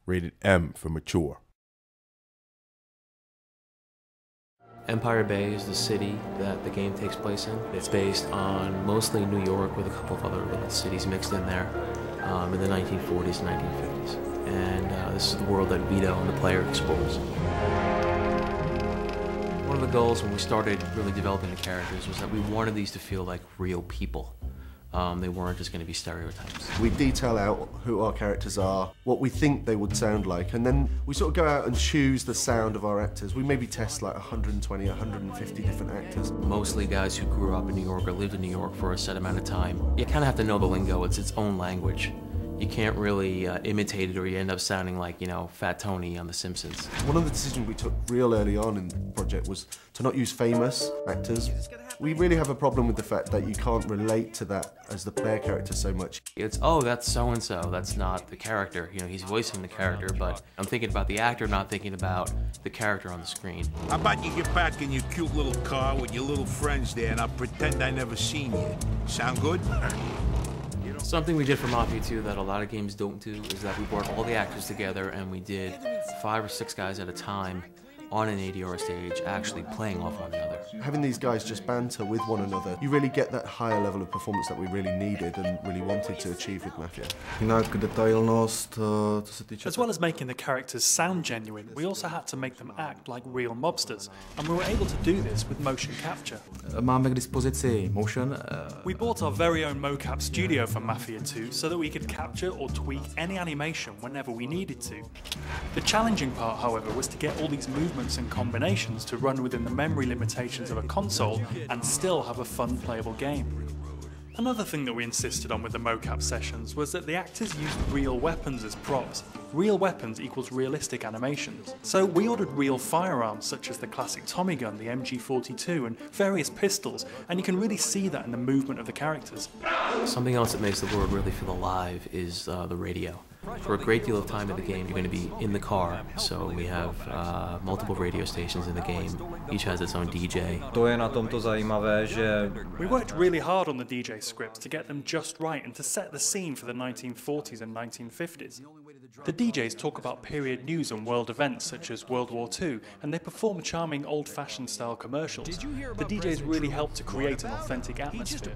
rated M for mature. Empire Bay is the city that the game takes place in. It's based on mostly New York with a couple of other little cities mixed in there in the 1940s and 1950s. And this is the world that Vito and the player explores. One of the goals when we started really developing the characters was that we wanted these to feel like real people. They weren't just going to be stereotypes. We detail out who our characters are, what we think they would sound like, and then we sort of go out and choose the sound of our actors. We maybe test like 120, 150 different actors. Mostly guys who grew up in New York or lived in New York for a set amount of time. You kind of have to know the lingo. It's its own language. You can't really imitate it or you end up sounding like, you know, Fat Tony on The Simpsons. One of the decisions we took real early on in the project was to not use famous actors. We really have a problem with the fact that you can't relate to that as the player character so much. It's, oh, that's so-and-so, that's not the character. You know, he's voicing the character, but I'm thinking about the actor, not thinking about the character on the screen. How about you get back in your cute little car with your little friends there and I'll pretend I never seen you. Sound good? Something we did for Mafia II that a lot of games don't do is that we brought all the actors together and we did 5 or 6 guys at a time on an ADR stage actually playing off one another. Having these guys just banter with one another, you really get that higher level of performance that we really needed and really wanted to achieve with Mafia. As well as making the characters sound genuine, we also had to make them act like real mobsters, and we were able to do this with motion capture. Máme k dispozici motion. We bought our very own mocap studio for Mafia 2 so that we could capture or tweak any animation whenever we needed to. The challenging part, however, was to get all these movements and combinations to run within the memory limitations of a console and still have a fun playable game. Another thing that we insisted on with the mocap sessions was that the actors used real weapons as props. Real weapons equals realistic animations. So we ordered real firearms such as the classic Tommy gun, the MG42 and various pistols, and you can really see that in the movement of the characters. Something else that makes the world really feel alive is the radio. For a great deal of time in the game, you're going to be in the car, so we have multiple radio stations in the game. Each has its own DJ. We worked really hard on the DJ scripts to get them just right and to set the scene for the 1940s and 1950s. The DJs talk about period news and world events such as World War II, and they perform charming old-fashioned style commercials. The DJs really help to create an authentic atmosphere.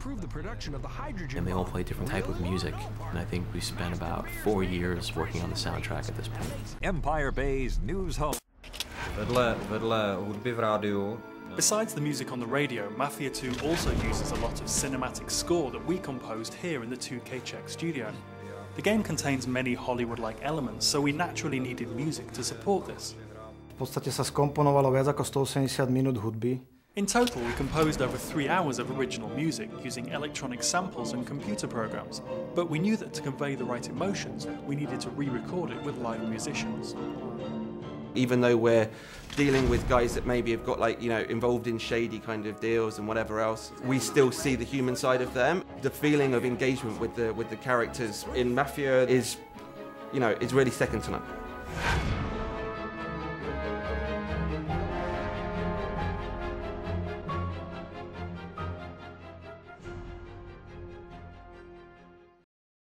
And they all play different type of music, and I think we spent about 4 years working on the soundtrack at this point. Empire Bay's news hub. Vedle hudby v rádiu. Besides the music on the radio, Mafia 2 also uses a lot of cinematic score that we composed here in the 2K Czech studio. The game contains many Hollywood-like elements, so we naturally needed music to support this. V podstate sa skomponovalo viac ako 180 minút hudby. In total, we composed over 3 hours of original music using electronic samples and computer programs, but we knew that to convey the right emotions, we needed to re-record it with live musicians. Even though we're dealing with guys that maybe have got, like, you know, involved in shady kind of deals and whatever else, we still see the human side of them. The feeling of engagement with the characters in Mafia is, you know, is really second to none.